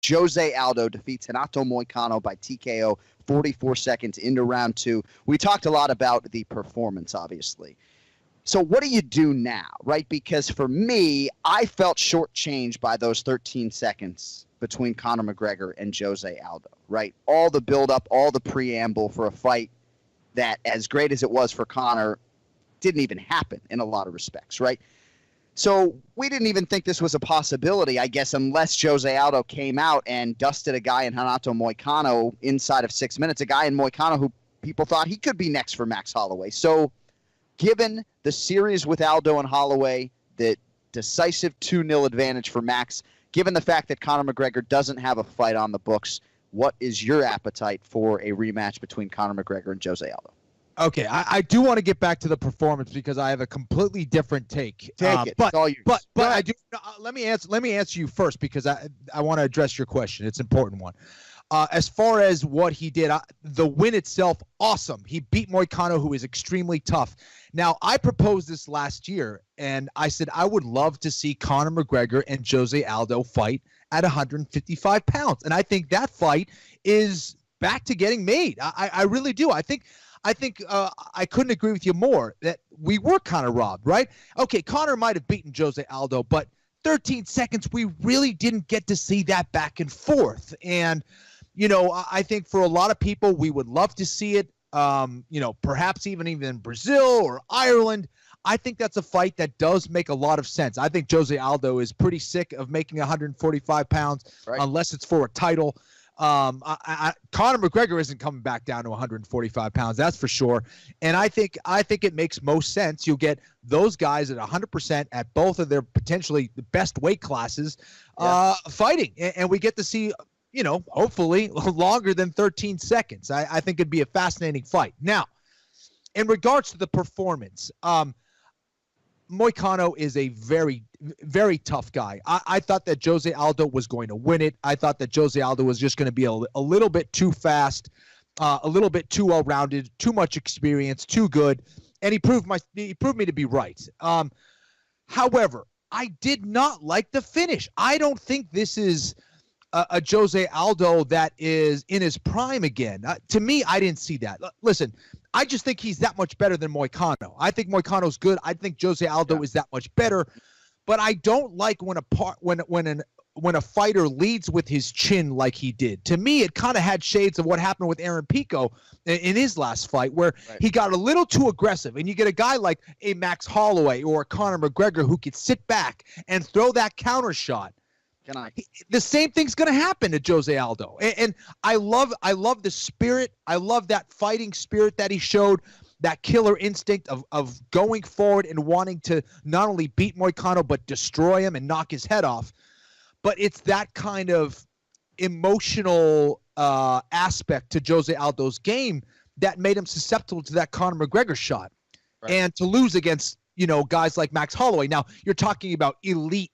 Jose Aldo defeats Renato Moicano by TKO 44 seconds into round 2. We talked a lot about the performance, obviously. So what do you do now, right? Because for me, I felt shortchanged by those 13 seconds between Conor McGregor and Jose Aldo, right? All the buildup, all the preamble for a fight that, as great as it was for Conor, didn't even happen in a lot of respects, right? So we didn't even think this was a possibility, I guess, unless Jose Aldo came out and dusted a guy in Renato Moicano inside of 6 minutes, a guy in Moicano who people thought he could be next for Max Holloway. So given the series with Aldo and Holloway, the decisive 2-0 advantage for Max, given the fact that Conor McGregor doesn't have a fight on the books, what is your appetite for a rematch between Conor McGregor and Jose Aldo? Okay, I do want to get back to the performance because I have a completely different take. Take it. It's all yours. But I do. Let me answer you first because I want to address your question. It's an important one. As far as what he did, the win itself, awesome. He beat Moicano, who is extremely tough. Now, I proposed this last year, and I said I would love to see Conor McGregor and Jose Aldo fight at 155 pounds, and I think that fight is back to getting made. I really do. I think I couldn't agree with you more that we were kind of robbed, right? Okay, Conor might have beaten Jose Aldo, but 13 seconds, we really didn't get to see that back and forth. And, I think for a lot of people, we would love to see it, perhaps even in Brazil or Ireland. I think that's a fight that does make a lot of sense. I think Jose Aldo is pretty sick of making 145 pounds, right, unless it's for a title. Conor McGregor isn't coming back down to 145 pounds, that's for sure. And I think it makes most sense. You'll get those guys at 100% at both of their potentially the best weight classes, fighting, and we get to see, hopefully longer than 13 seconds. I think it'd be a fascinating fight. Now, in regards to the performance, Moicano is a very, very tough guy. I thought that Jose Aldo was going to win it. I thought that Jose Aldo was just going to be a little bit too fast, a little bit too well-rounded, too much experience, too good, and he proved me to be right. However, I did not like the finish. I don't think this is a Jose Aldo that is in his prime again. To me, I didn't see that. Listen, I just think he's that much better than Moicano. I think Moicano's good. I think Jose Aldo is that much better. But I don't like when a fighter leads with his chin like he did. To me, it kind of had shades of what happened with Aaron Pico in his last fight, where he got a little too aggressive. And you get a guy like a Max Holloway or a Conor McGregor who could sit back and throw that counter shot. The same thing's going to happen to Jose Aldo. And I love the spirit. I love that fighting spirit that he showed, that killer instinct of going forward and wanting to not only beat Moicano but destroy him and knock his head off. But it's that kind of emotional aspect to Jose Aldo's game that made him susceptible to that Conor McGregor shot. Right. And to lose against, guys like Max Holloway. Now, you're talking about elite,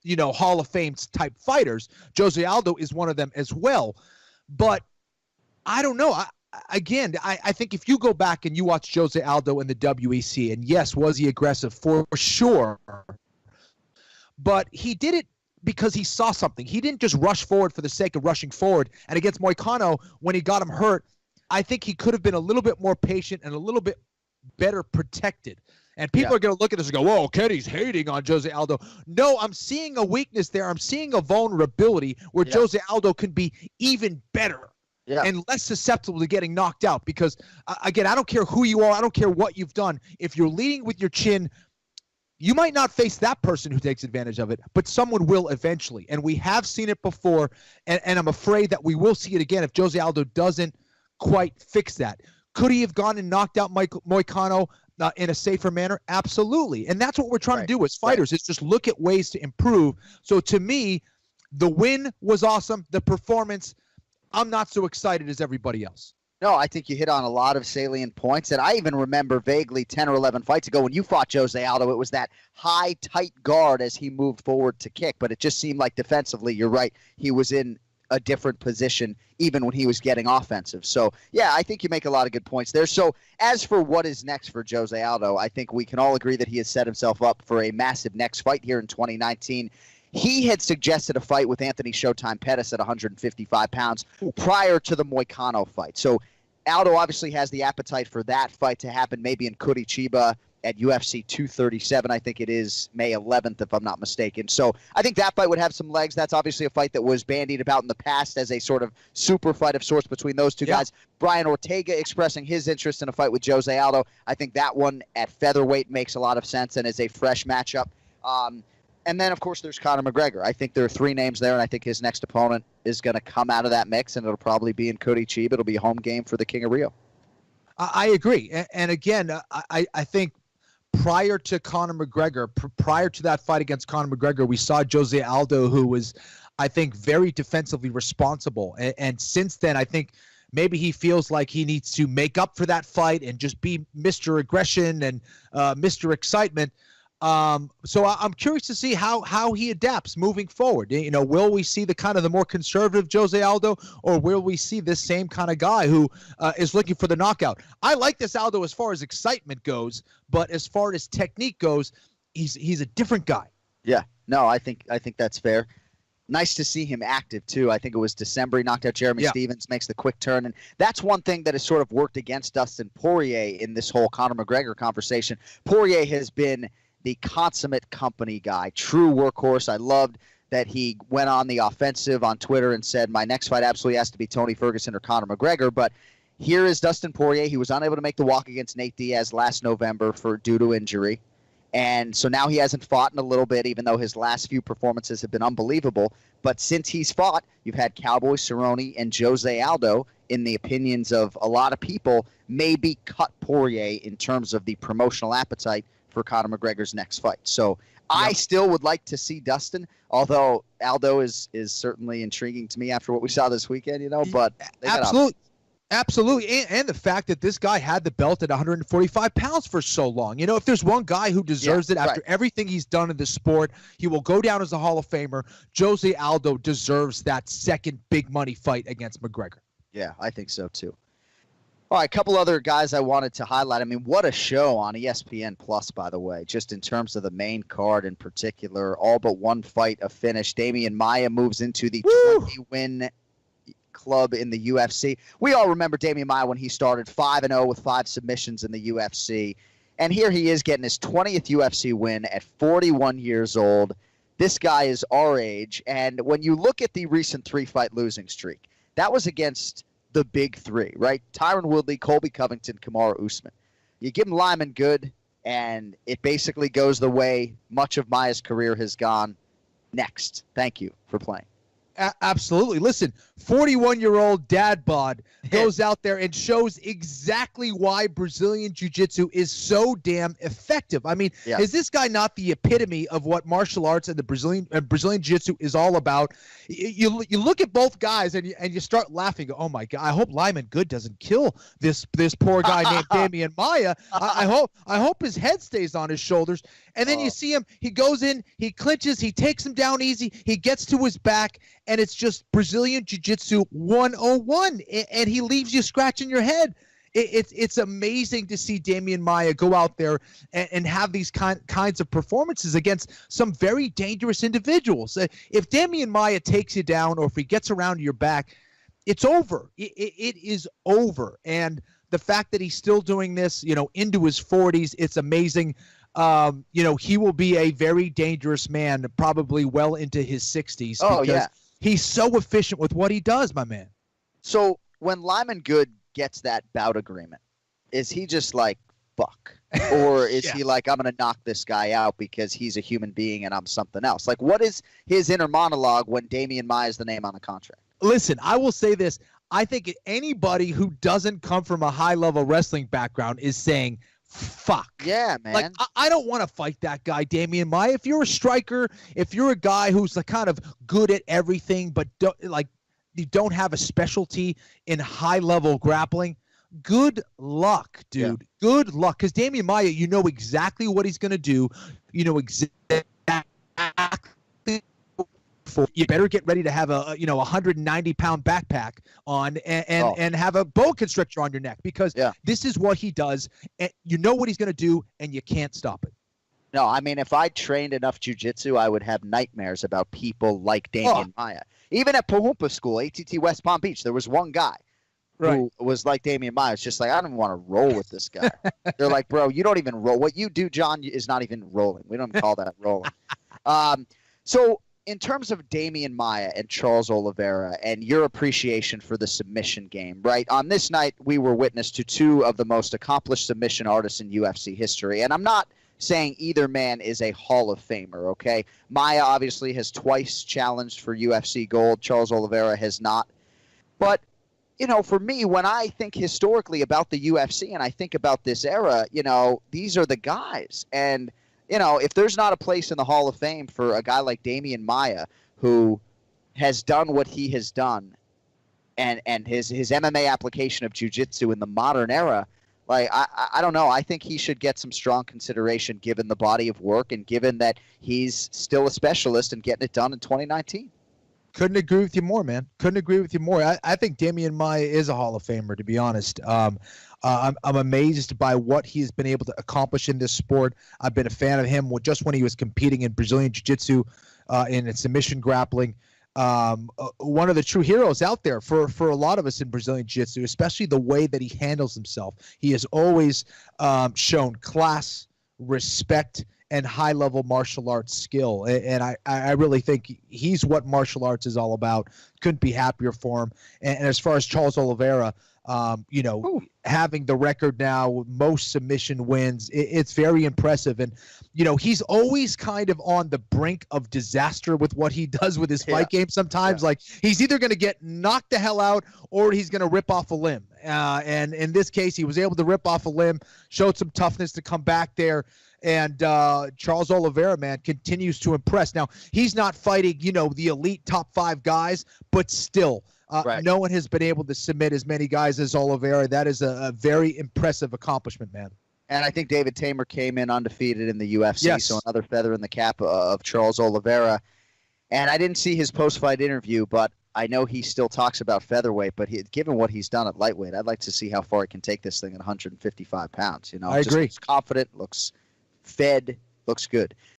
Hall of Fame type fighters. Jose Aldo is one of them as well. But I don't know. I think if you go back and you watch Jose Aldo in the WEC, and yes, was he aggressive? For sure. But he did it because he saw something. He didn't just rush forward for the sake of rushing forward. And against Moicano, when he got him hurt, I think he could have been a little bit more patient and a little bit better protected. And people are going to look at this and go, whoa, Kenny's hating on Jose Aldo. No, I'm seeing a weakness there. I'm seeing a vulnerability where Jose Aldo can be even better and less susceptible to getting knocked out. Because, again, I don't care who you are. I don't care what you've done. If you're leading with your chin, you might not face that person who takes advantage of it, but someone will eventually. And we have seen it before, and I'm afraid that we will see it again if Jose Aldo doesn't quite fix that. Could he have gone and knocked out Moicano in a safer manner? Absolutely. And that's what we're trying to do as fighters, is just look at ways to improve. So to me, the win was awesome. The performance, I'm not so excited as everybody else. No, I think you hit on a lot of salient points. And I even remember vaguely 10 or 11 fights ago when you fought Jose Aldo, it was that high, tight guard as he moved forward to kick. But it just seemed like defensively, you're right, he was in a different position even when he was getting offensive. So, yeah, I think you make a lot of good points there. So, as for what is next for Jose Aldo, I think we can all agree that he has set himself up for a massive next fight here in 2019. He had suggested a fight with Anthony Showtime Pettis at 155 pounds prior to the Moicano fight. So Aldo obviously has the appetite for that fight to happen maybe in Curitiba at UFC 237. I think it is May 11th, if I'm not mistaken. So I think that fight would have some legs. That's obviously a fight that was bandied about in the past as a sort of super fight of sorts between those two guys. Brian Ortega expressing his interest in a fight with Jose Aldo. I think that one at featherweight makes a lot of sense and is a fresh matchup. And then, of course, there's Conor McGregor. I think there are three names there, and I think his next opponent is going to come out of that mix, and it'll probably be in Curitiba. It'll be a home game for the King of Rio. I agree. And again, I think prior to Conor McGregor, prior to that fight against Conor McGregor, we saw Jose Aldo, who was, I think, very defensively responsible. And since then, I think maybe he feels like he needs to make up for that fight and just be Mr. Aggression and Mr. Excitement. So I'm curious to see how he adapts moving forward. You know, will we see the more conservative Jose Aldo, or will we see this same kind of guy who is looking for the knockout? I like this Aldo as far as excitement goes, but as far as technique goes, he's a different guy. Yeah, no, I think that's fair. Nice to see him active too. I think it was December he knocked out Jeremy Stevens, makes the quick turn, and that's one thing that has sort of worked against Dustin Poirier in this whole Conor McGregor conversation. Poirier has been the consummate company guy, true workhorse. I loved that he went on the offensive on Twitter and said, my next fight absolutely has to be Tony Ferguson or Conor McGregor. But here is Dustin Poirier. He was unable to make the walk against Nate Diaz last November due to injury. And so now he hasn't fought in a little bit, even though his last few performances have been unbelievable. But since he's fought, you've had Cowboy Cerrone and Jose Aldo, in the opinions of a lot of people, maybe cut Poirier in terms of the promotional appetite for Conor McGregor's next fight. So I still would like to see Dustin, although Aldo is certainly intriguing to me after what we saw this weekend, you know, but Absolutely. And the fact that this guy had the belt at 145 pounds for so long. You know, if there's one guy who deserves it after everything he's done in the sport, he will go down as a Hall of Famer. Jose Aldo deserves that second big money fight against McGregor. Yeah, I think so too. All right, a couple other guys I wanted to highlight. I mean, what a show on ESPN Plus, by the way, just in terms of the main card in particular. All but one fight a finish. Damian Maia moves into the 20-win club in the UFC. We all remember Damian Maia when he started 5-0 with 5 submissions in the UFC. And here he is getting his 20th UFC win at 41 years old. This guy is our age. And when you look at the recent 3-fight losing streak, that was against the big three, right? Tyron Woodley, Colby Covington, Kamaru Usman. You give him Lyman Good, and it basically goes the way much of Maia's career has gone. Next. Thank you for playing. Absolutely. Listen, 41-year-old dad bod goes out there and shows exactly why Brazilian Jiu-Jitsu is so damn effective. I mean, is this guy not the epitome of what martial arts and the Brazilian Jiu-Jitsu is all about? You look at both guys and you start laughing. Oh my God! I hope Lyman Good doesn't kill this poor guy named Damian Maia. I hope his head stays on his shoulders. And then you see him. He goes in. He clinches. He takes him down easy. He gets to his back. And it's just Brazilian Jiu-Jitsu 101, and he leaves you scratching your head. It's amazing to see Damian Maia go out there and have these kinds of performances against some very dangerous individuals. If Damian Maia takes you down, or if he gets around your back, it's over. It is over. And the fact that he's still doing this, you know, into his 40s, it's amazing. You know, he will be a very dangerous man, probably well into his 60s. Oh, yeah. He's so efficient with what he does, my man. So when Lyman Good gets that bout agreement, is he just like, fuck? Or is he like, I'm going to knock this guy out because he's a human being and I'm something else? Like, what is his inner monologue when Damian Maia is the name on the contract? Listen, I will say this. I think anybody who doesn't come from a high-level wrestling background is saying, fuck. Yeah, man. Like, I don't want to fight that guy, Damian Maia. If you're a striker, if you're a guy who's like kind of good at everything, but you don't have a specialty in high-level grappling, good luck, dude. Yeah. Good luck. Because Damian Maia, you know exactly what he's going to do. You know exactly. You better get ready to have a 190-pound backpack on and have a boa constrictor on your neck, because this is what he does. And you know what he's going to do, and you can't stop it. No, I mean, if I trained enough jiu-jitsu, I would have nightmares about people like Damian Maia. Even at Pahumpa School, ATT West Palm Beach, there was one guy who was like Damian Maia. It's just like, I don't even want to roll with this guy. They're like, bro, you don't even roll. What you do, John, is not even rolling. We don't call that rolling. So in terms of Damian Maia and Charles Oliveira and your appreciation for the submission game, right? On this night, we were witness to two of the most accomplished submission artists in UFC history. And I'm not saying either man is a Hall of Famer, okay? Maia obviously has twice challenged for UFC gold. Charles Oliveira has not. But, you know, for me, when I think historically about the UFC and I think about this era, you know, these are the guys. And, you know, if there's not a place in the Hall of Fame for a guy like Damian Maia who has done what he has done and his MMA application of jiu-jitsu in the modern era, like, I don't know. I think he should get some strong consideration given the body of work and given that he's still a specialist and getting it done in 2019. Couldn't agree with you more, man. Couldn't agree with you more. I think Damian Maia is a Hall of Famer, to be honest. I'm amazed by what he's been able to accomplish in this sport. I've been a fan of him just when he was competing in Brazilian Jiu-Jitsu in submission grappling. One of the true heroes out there for a lot of us in Brazilian Jiu-Jitsu, especially the way that he handles himself. He has always shown class, respect, and high-level martial arts skill. And I really think he's what martial arts is all about. Couldn't be happier for him. And as far as Charles Oliveira, you know, having the record now, most submission wins, it's very impressive. And, you know, he's always kind of on the brink of disaster with what he does with his fight game sometimes. Like, he's either going to get knocked the hell out or he's going to rip off a limb. And in this case, he was able to rip off a limb, showed some toughness to come back there. And Charles Oliveira, man, continues to impress. Now, he's not fighting, you know, the elite top 5 guys, but still, no one has been able to submit as many guys as Oliveira. That is a very impressive accomplishment, man. And I think David Tamer came in undefeated in the UFC, so another feather in the cap of Charles Oliveira. And I didn't see his post-fight interview, but I know he still talks about featherweight. But given what he's done at lightweight, I'd like to see how far he can take this thing at 155 pounds. You know, I agree. Looks confident, looks fed, looks good.